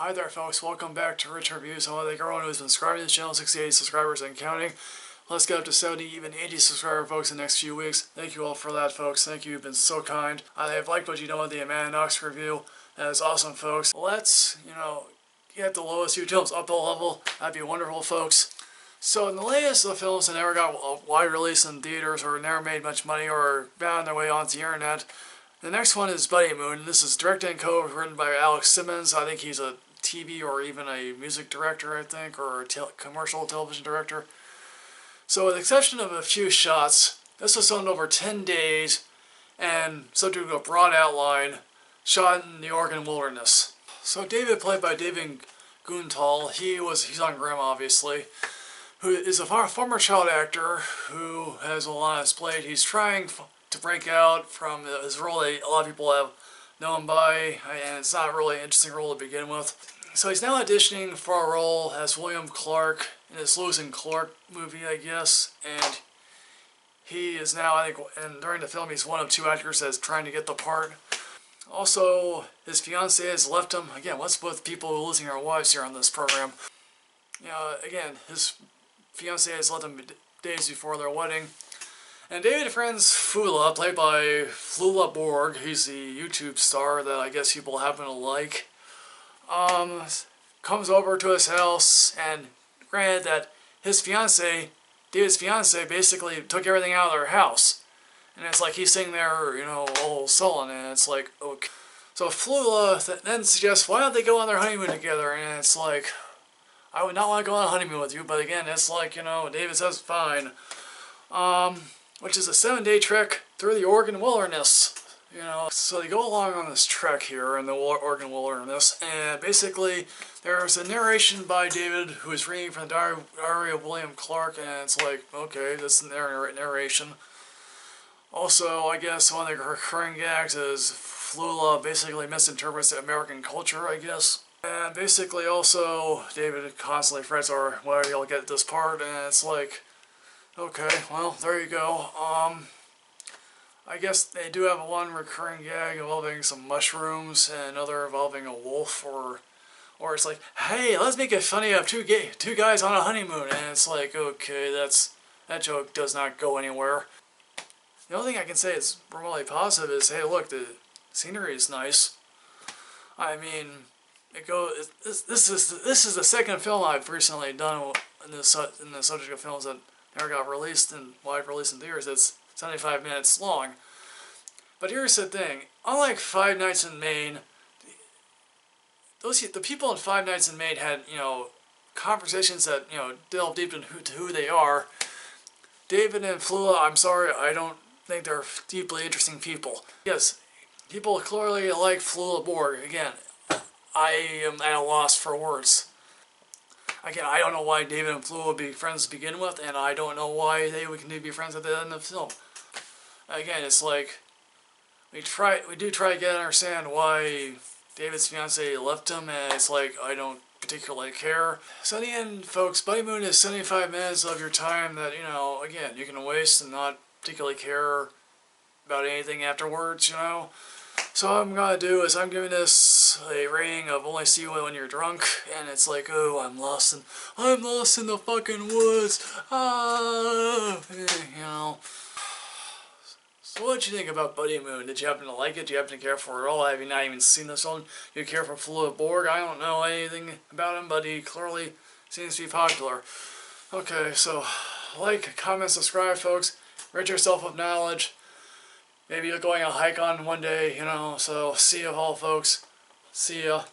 Hi there folks, welcome back to Rich Reviews. I want to thank everyone who's been subscribing to the channel, 68 subscribers and counting. Let's get up to 70, even 80 subscribers folks in the next few weeks. Thank you all for that folks, thank you, you've been so kind. I have liked what you know of the Amanda Knox review. That is awesome folks. Let's, get the lowest YouTube films up the level. That'd be wonderful folks. So in the latest of the films that never got a wide release in theaters or never made much money or found their way onto the internet, the next one is Buddymoon. This is directed and co-written by Alex Simmons. I think he's a TV or even a music director, I think, or a commercial television director. So with the exception of a few shots, this was filmed over 10 days and subject to a broad outline, shot in the Oregon wilderness. So David, played by David Giuntoli, he's on Grimm obviously, who is a former child actor who has a lot on his plate. He's trying to break out from his role that a lot of people have known by, and it's not really an interesting role to begin with. So he's now auditioning for a role as William Clark in this Lewis and Clark movie, I guess, and he is now, I think, and during the film he's one of two actors that's trying to get the part. Also, his fiancée has left him. Again, what's with people losing their wives here on this program? Again, his fiancée has left him days before their wedding. And David friends Flula, played by Flula Borg, he's the YouTube star that I guess people happen to like, comes over to his house, and granted that his fiancée, David's fiancée, basically took everything out of their house. And it's like he's sitting there, all sullen, and it's like, okay. So Flula then suggests, why don't they go on their honeymoon together? And it's like, I would not want to go on a honeymoon with you, but again, it's like, David says, fine. Which is a 7-day trek through the Oregon wilderness. So they go along on this trek here in the Oregon wilderness, and basically there's a narration by David who is reading from the diary of William Clark, and it's like, okay, this is the narration. Also, I guess one of the recurring gags is Flula basically misinterprets the American culture, I guess. And basically also, David constantly frets over whether he'll get this part, and it's like, okay, well, there you go. I guess they do have one recurring gag involving some mushrooms and another involving a wolf, or it's like, hey, let's make it funny of two guys on a honeymoon, and it's like, okay, that joke does not go anywhere. The only thing I can say is remotely positive is, hey, look, the scenery is nice. I mean, this is the second film I've recently done in the subject of films that never got released in wide release in theaters. It's 75 minutes long. But here's the thing: unlike Five Nights in Maine, the people in Five Nights in Maine had conversations that delve deep into who they are. David and Flula, I'm sorry, I don't think they're deeply interesting people. Yes, people clearly like Flula Borg. Again, I am at a loss for words. Again, I don't know why David and Flula would be friends to begin with, and I don't know why they would continue to be friends at the end of the film. Again, it's like, we do try to get to understand why David's fiancée left him, and it's like, I don't particularly care. So in the end, folks, Buddymoon is 75 minutes of your time that, again, you can waste and not particularly care about anything afterwards, So what I'm going to do is I'm giving this a rating of only see you when you're drunk, and it's like, oh, I'm lost in the fucking woods, So what did you think about Buddymoon? Did you happen to like it? Do you happen to care for it at all? Have you not even seen this one? Do you care for Flula Borg? I don't know anything about him, but he clearly seems to be popular. Okay, so like, comment, subscribe, folks. Rid yourself of knowledge. Maybe you're going on a hike on one day, so see you all, folks. See ya.